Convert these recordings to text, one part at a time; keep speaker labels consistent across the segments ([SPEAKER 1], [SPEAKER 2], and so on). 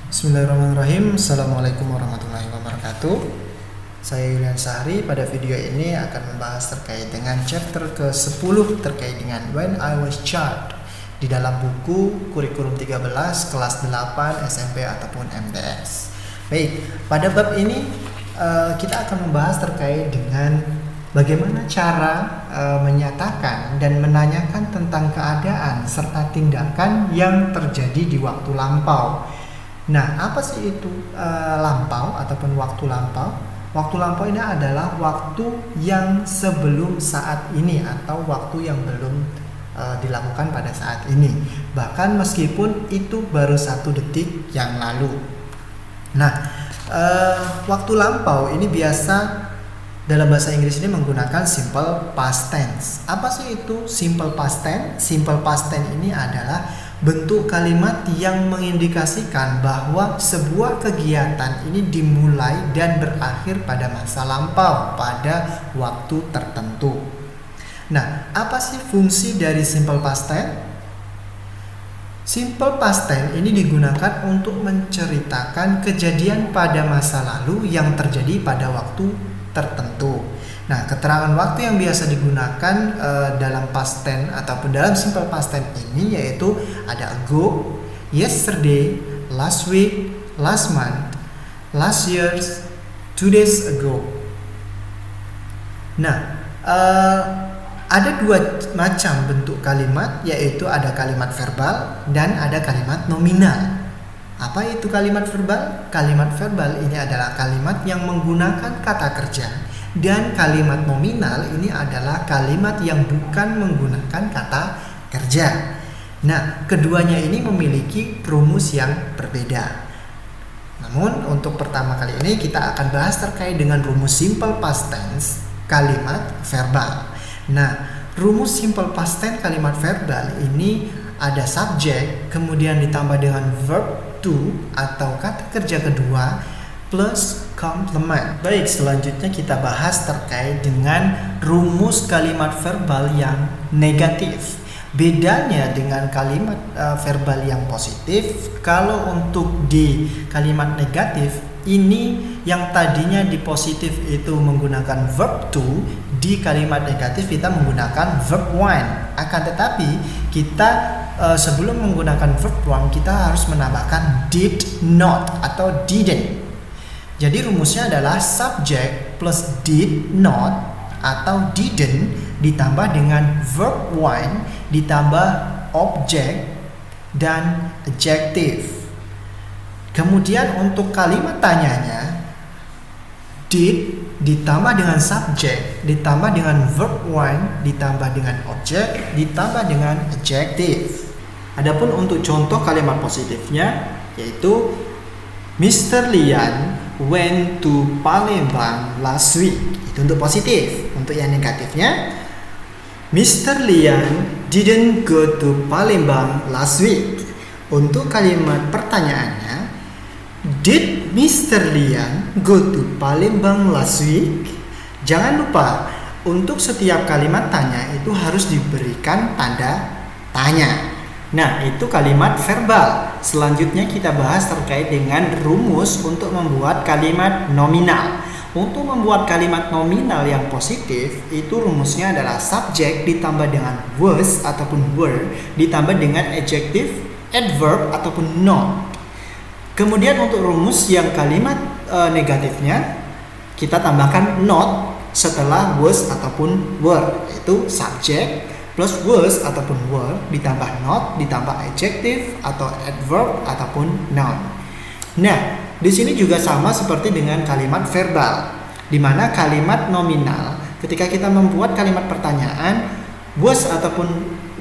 [SPEAKER 1] Bismillahirrahmanirrahim. Assalamualaikum warahmatullahi wabarakatuh. Saya Yulian Sahri. Pada video ini akan membahas terkait dengan chapter ke-10 terkait dengan When I Was Child di dalam buku kurikulum 13 kelas 8 SMP ataupun MTS. Baik, pada bab ini kita akan membahas terkait dengan bagaimana cara menyatakan dan menanyakan tentang keadaan serta tindakan yang terjadi di waktu lampau. Nah, apa sih itu lampau ataupun waktu lampau? Waktu lampau ini adalah waktu yang sebelum saat ini atau waktu yang belum dilakukan pada saat ini. Bahkan meskipun itu baru 1 detik yang lalu. Nah, waktu lampau ini biasa dalam bahasa Inggris ini menggunakan simple past tense. Apa sih itu simple past tense? Simple past tense ini adalah bentuk kalimat yang mengindikasikan bahwa sebuah kegiatan ini dimulai dan berakhir pada masa lampau, pada waktu tertentu. Nah, apa sih fungsi dari simple past tense? Simple past tense ini digunakan untuk menceritakan kejadian pada masa lalu yang terjadi pada waktu tertentu. Nah, keterangan waktu yang biasa digunakan dalam past tense ataupun dalam simple past tense ini yaitu ada ago, yesterday, last week, last month, last year, 2 days ago. Nah, ada 2 macam bentuk kalimat, yaitu ada kalimat verbal dan ada kalimat nominal. Apa itu kalimat verbal? Kalimat verbal ini adalah kalimat yang menggunakan kata kerja. Dan kalimat nominal ini adalah kalimat yang bukan menggunakan kata kerja. Nah, keduanya ini memiliki rumus yang berbeda. Namun, untuk pertama kali ini kita akan bahas terkait dengan rumus simple past tense kalimat verbal. Nah, rumus simple past tense kalimat verbal ini ada subjek, kemudian ditambah dengan verb to atau kata kerja kedua plus complement. Baik, selanjutnya kita bahas terkait dengan rumus kalimat verbal yang negatif. Bedanya dengan kalimat verbal yang positif, kalau untuk di kalimat negatif ini yang tadinya di positif itu menggunakan verb to, di kalimat negatif kita menggunakan verb one. Akan tetapi kita sebelum menggunakan verb one kita harus menambahkan did not atau didn't. Jadi rumusnya adalah subject plus did not atau didn't ditambah dengan verb one ditambah object dan adjective. Kemudian untuk kalimat tanyanya did ditambah dengan subject ditambah dengan verb one ditambah dengan object ditambah dengan adjective. Adapun untuk contoh kalimat positifnya yaitu Mr. Lian went to Palembang last week. Itu untuk positif. Untuk yang negatifnya, Mr. Lian didn't go to Palembang last week. Untuk kalimat pertanyaannya, did Mr. Lian go to Palembang last week? Jangan lupa, untuk setiap kalimat tanya itu harus diberikan tanda tanya. Nah, itu kalimat verbal. Selanjutnya kita bahas terkait dengan rumus untuk membuat kalimat nominal. Untuk membuat kalimat nominal yang positif, itu rumusnya adalah subject ditambah dengan was ataupun were ditambah dengan adjective, adverb ataupun noun. Kemudian untuk rumus yang kalimat negatifnya, kita tambahkan not setelah was ataupun were, yaitu subject plus was ataupun were ditambah not ditambah adjective atau adverb ataupun noun. Nah, di sini juga sama seperti dengan kalimat verbal, di mana kalimat nominal ketika kita membuat kalimat pertanyaan was ataupun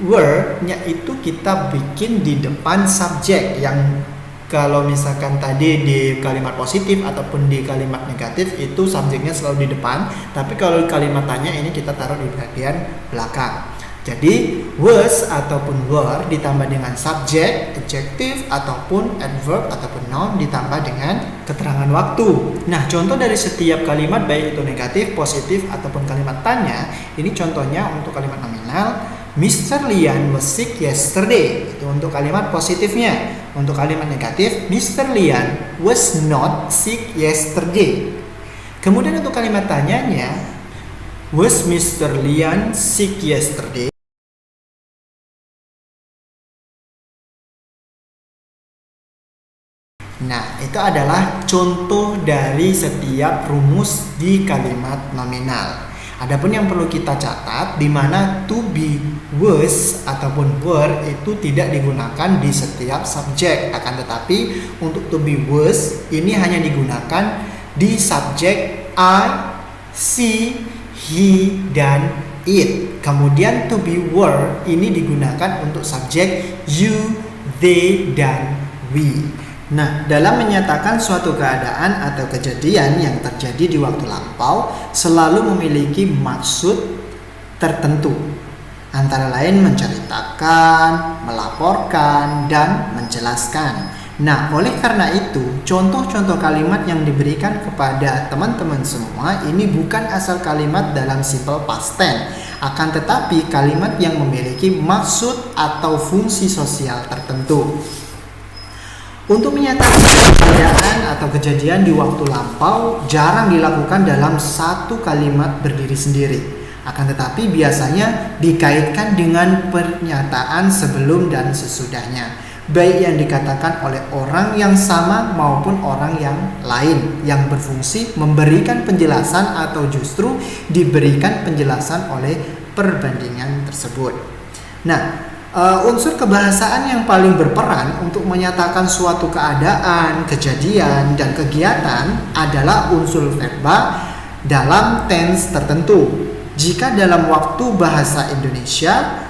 [SPEAKER 1] were-nya itu kita bikin di depan subjek, yang kalau misalkan tadi di kalimat positif ataupun di kalimat negatif itu subjeknya selalu di depan, tapi kalau kalimat tanya ini kita taruh di bagian belakang. Jadi was ataupun were ditambah dengan subjek, adjective ataupun adverb ataupun noun ditambah dengan keterangan waktu. Nah, contoh dari setiap kalimat baik itu negatif, positif ataupun kalimat tanya, ini contohnya untuk kalimat nominal. Mr. Lian was sick yesterday. Itu untuk kalimat positifnya. Untuk kalimat negatif, Mr. Lian was not sick yesterday. Kemudian untuk kalimat tanyanya, was Mr. Lian sick yesterday? Nah, itu adalah contoh dari setiap rumus di kalimat nominal. Adapun yang perlu kita catat, di mana to be, was, ataupun were itu tidak digunakan di setiap subjek. Akan tetapi untuk to be was ini hanya digunakan di subjek I, she, he, dan it. Kemudian to be were ini digunakan untuk subjek you, they, dan we. Nah, dalam menyatakan suatu keadaan atau kejadian yang terjadi di waktu lampau selalu memiliki maksud tertentu. Antara lain menceritakan, melaporkan, dan menjelaskan. Nah, oleh karena itu, contoh-contoh kalimat yang diberikan kepada teman-teman semua ini bukan asal kalimat dalam simple past tense, akan tetapi kalimat yang memiliki maksud atau fungsi sosial tertentu. Untuk menyatakan keadaan atau kejadian di waktu lampau jarang dilakukan dalam satu kalimat berdiri sendiri. Akan tetapi biasanya dikaitkan dengan pernyataan sebelum dan sesudahnya, baik yang dikatakan oleh orang yang sama maupun orang yang lain, yang berfungsi memberikan penjelasan atau justru diberikan penjelasan oleh perbandingan tersebut. Nah, unsur kebahasaan yang paling berperan untuk menyatakan suatu keadaan, kejadian, dan kegiatan adalah unsur verba dalam tense tertentu. Jika dalam waktu bahasa Indonesia,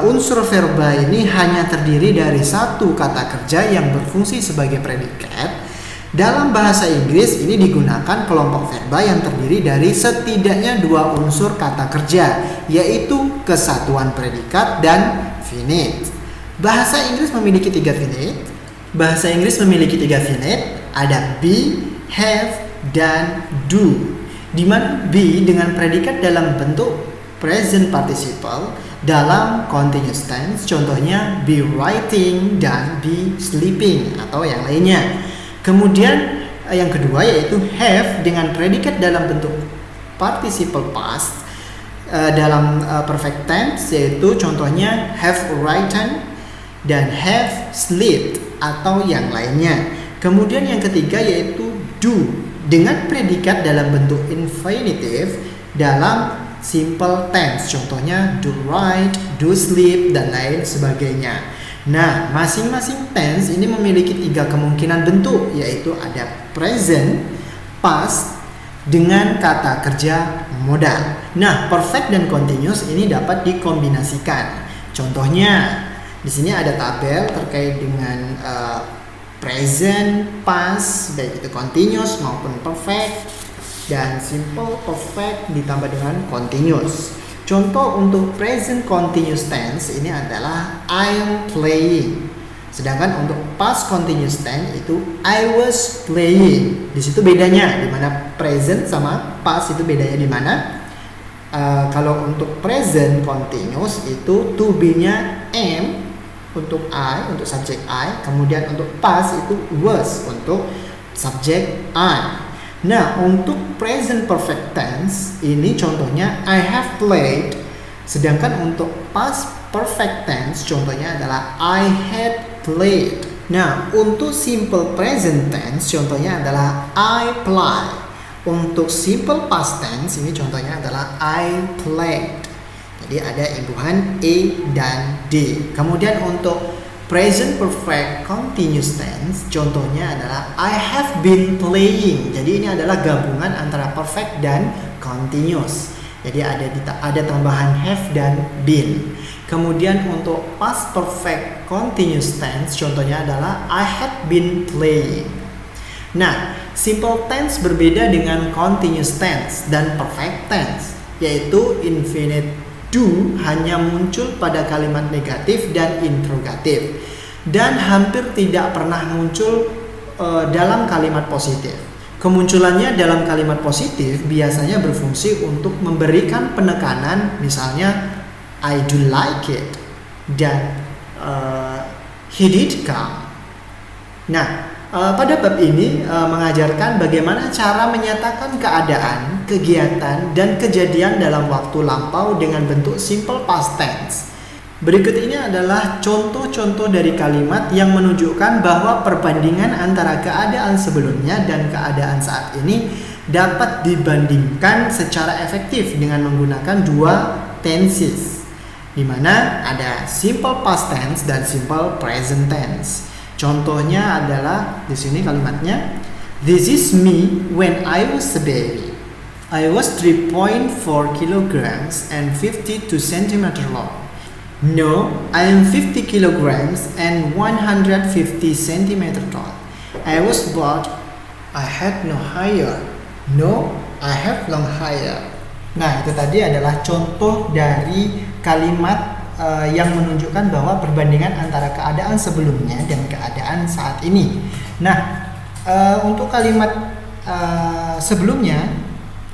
[SPEAKER 1] unsur verba ini hanya terdiri dari satu kata kerja yang berfungsi sebagai predikat, dalam bahasa Inggris ini digunakan kelompok verba yang terdiri dari setidaknya dua unsur kata kerja, yaitu kesatuan predikat dan finite. Bahasa Inggris memiliki tiga finite. Ada be, have, dan do. Di mana be dengan predikat dalam bentuk present participle dalam continuous tense, contohnya be writing dan be sleeping atau yang lainnya. Kemudian yang kedua yaitu have dengan predikat dalam bentuk participle past dalam perfect tense, yaitu contohnya have written dan have slept atau yang lainnya. Kemudian yang ketiga yaitu do dengan predikat dalam bentuk infinitive dalam simple tense, contohnya do write, do sleep, dan lain sebagainya. Nah, masing-masing tense ini memiliki tiga kemungkinan bentuk, yaitu ada present, past, dengan kata kerja modal. Nah, perfect dan continuous ini dapat dikombinasikan. Contohnya, di sini ada tabel terkait dengan present, past, baik itu continuous maupun perfect, dan simple, perfect ditambah dengan continuous. Contoh untuk present continuous tense ini adalah I am playing. Sedangkan untuk past continuous tense itu I was playing. Di situ bedanya, di mana present sama past itu bedanya di mana? Kalau untuk present continuous itu to be-nya am untuk I, untuk subjek I. Kemudian untuk past itu was untuk subjek I. Nah, untuk present perfect tense ini contohnya I have played. Sedangkan untuk past perfect tense contohnya adalah I had played. Nah, untuk simple present tense contohnya adalah I play. Untuk simple past tense ini contohnya adalah I played. Jadi ada imbuhan A dan D. Kemudian untuk present perfect continuous tense contohnya adalah I have been playing. Jadi ini adalah gabungan antara perfect dan continuous. Jadi ada tambahan have dan been. Kemudian untuk past perfect continuous tense contohnya adalah I had been playing. Nah, simple tense berbeda dengan continuous tense dan perfect tense, yaitu infinite do hanya muncul pada kalimat negatif dan interrogatif dan hampir tidak pernah muncul dalam kalimat positif. Kemunculannya dalam kalimat positif biasanya berfungsi untuk memberikan penekanan, misalnya I do like it dan he did come Nah, pada bab ini mengajarkan bagaimana cara menyatakan keadaan, kegiatan, dan kejadian dalam waktu lampau dengan bentuk simple past tense. Berikut ini adalah contoh-contoh dari kalimat yang menunjukkan bahwa perbandingan antara keadaan sebelumnya dan keadaan saat ini dapat dibandingkan secara efektif dengan menggunakan dua tenses, di mana ada simple past tense dan simple present tense. Contohnya adalah di sini kalimatnya, "This is me when I was a baby. I was 3.4 kilograms and 52 centimeter long. No, I am 50 kilograms and 150 centimeter tall. I was bald. I had no hair. No, I have long hair." Nah, itu tadi adalah contoh dari kalimat yang menunjukkan bahwa perbandingan antara keadaan sebelumnya dan keadaan saat ini. Nah, untuk kalimat sebelumnya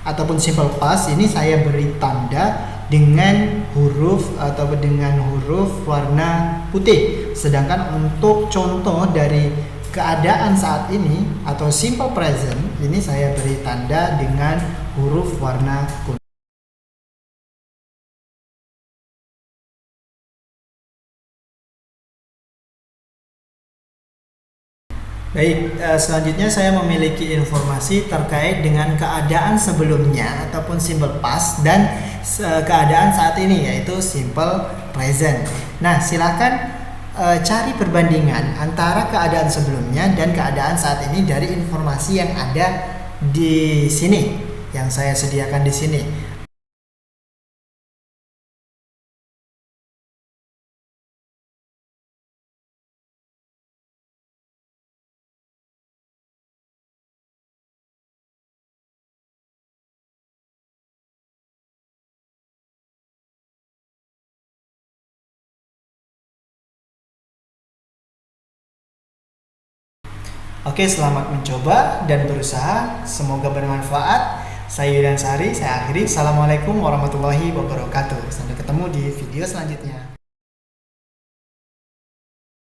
[SPEAKER 1] ataupun simple past ini saya beri tanda dengan huruf atau dengan huruf warna putih. Sedangkan untuk contoh dari keadaan saat ini atau simple present ini saya beri tanda dengan huruf warna kuning. Baik, selanjutnya saya memiliki informasi terkait dengan keadaan sebelumnya ataupun simple past dan keadaan saat ini yaitu simple present. Nah, silakan cari perbandingan antara keadaan sebelumnya dan keadaan saat ini dari informasi yang ada di sini, yang saya sediakan di sini. Oke, selamat mencoba dan berusaha. Semoga bermanfaat. Saya Yudan Sari, saya akhiri. Assalamualaikum warahmatullahi wabarakatuh. Sampai ketemu di video selanjutnya.